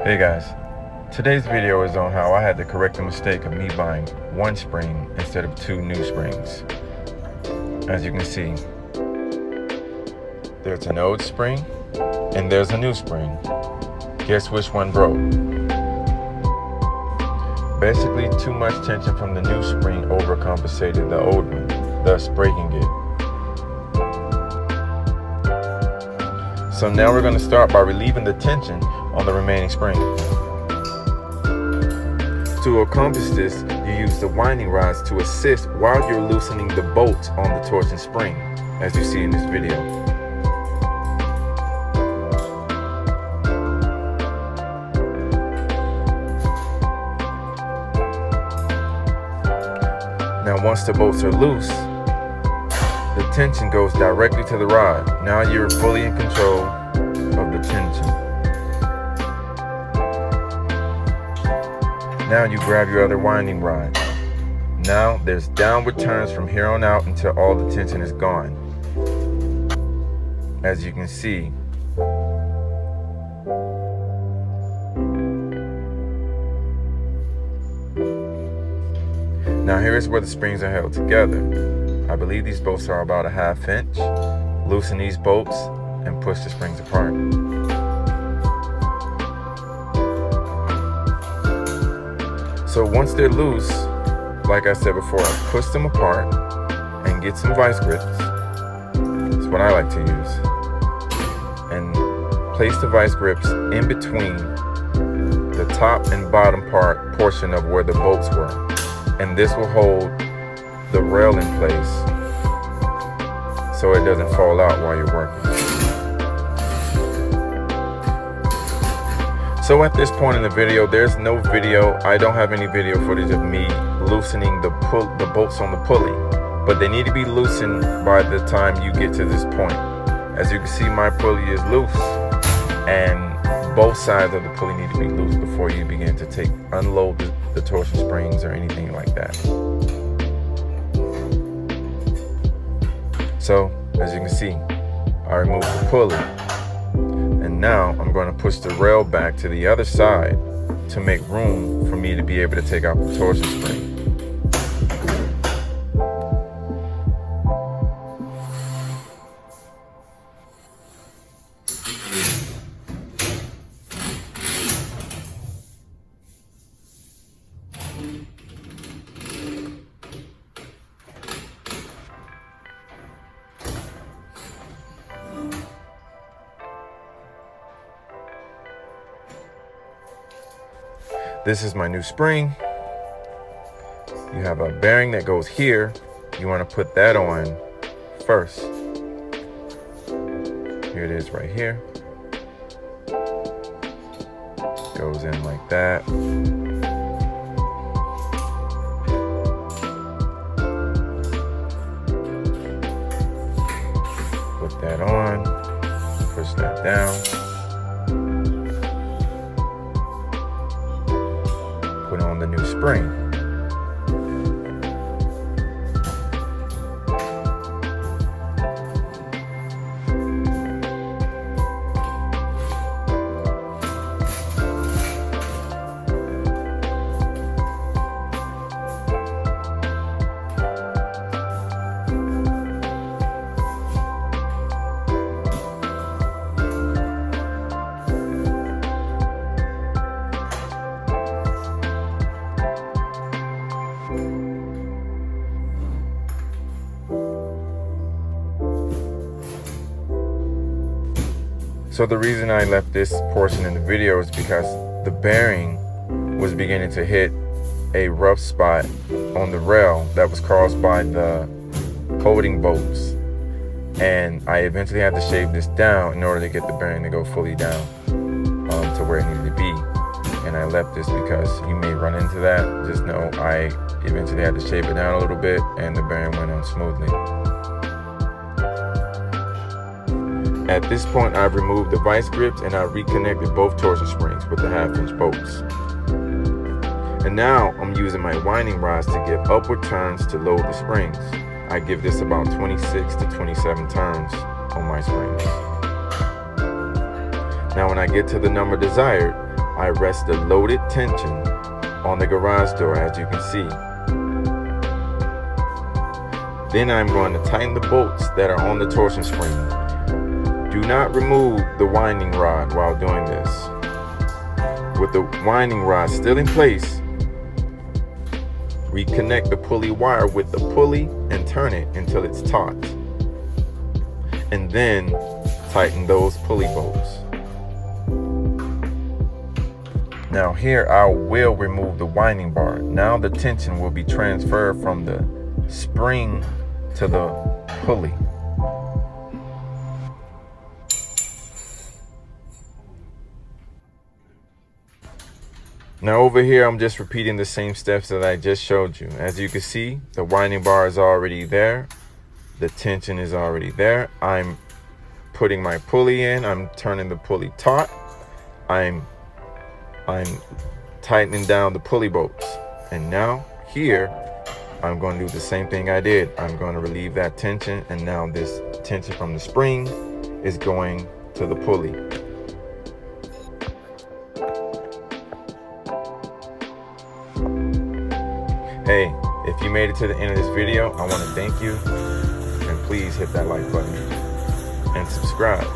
Hey guys, today's video is on how I had to correct the mistake of me buying one spring instead of two new springs. As you can see, there's an old spring and there's a new spring. Guess which one broke? Basically, too much tension from the new spring overcompensated the old one, thus breaking it. So now we're going to start by relieving the tension on the remaining spring. To accomplish this, you use the winding rods to assist while you're loosening the bolts on the torsion spring, as you see in this video. Now once the bolts are loose, the tension goes directly to the rod. Now you're fully in control of the tension. Now you grab your other winding rod. Now there's downward turns from here on out until all the tension is gone. As you can see, now here's where the springs are held together. I believe these bolts are about a 1/2 inch. Loosen these bolts and push the springs apart. So once they're loose, like I said before, push them apart and get some vice grips. That's what I like to use. And place the vice grips in between the top and bottom portion of where the bolts were. And this will hold the rail in place so it doesn't fall out while you're working. So at this point in the video, there's no video. I don't have any video footage of me loosening the bolts on the pulley, but they need to be loosened by the time you get to this point. As you can see, my pulley is loose, and both sides of the pulley need to be loose before you begin to unload the torsion springs or anything like that. So, as you can see, I removed the pulley. And now I'm going to push the rail back to the other side to make room for me to be able to take out the torsion spring. This is my new spring. You have a bearing that goes here. You want to put that on first. Here it is right here. Goes in like that. Put that on. Push that down. Put on the new spring. So the reason I left this portion in the video is because the bearing was beginning to hit a rough spot on the rail that was caused by the holding bolts. And I eventually had to shave this down in order to get the bearing to go fully down to where it needed to be. And I left this because you may run into that. Just know I eventually had to shave it down a little bit and the bearing went on smoothly. At this point, I've removed the vice grips and I reconnected both torsion springs with the 1/2 inch bolts. And now I'm using my winding rods to give upward turns to load the springs. I give this about 26 to 27 turns on my springs. Now when I get to the number desired, I rest the loaded tension on the garage door, as you can see. Then I'm going to tighten the bolts that are on the torsion spring. Do not remove the winding rod while doing this. With the winding rod still in place, reconnect the pulley wire with the pulley and turn it until it's taut. And then tighten those pulley bolts. Now here I will remove the winding bar. Now the tension will be transferred from the spring to the pulley. Now over here, I'm just repeating the same steps that I just showed you. As you can see, the winding bar is already there. The tension is already there. I'm putting my pulley in. I'm turning the pulley taut. I'm tightening down the pulley bolts. And now here, I'm going to do the same thing I did. I'm going to relieve that tension. And now this tension from the spring is going to the pulley. Hey, if you made it to the end of this video, I want to thank you, and please hit that like button and subscribe.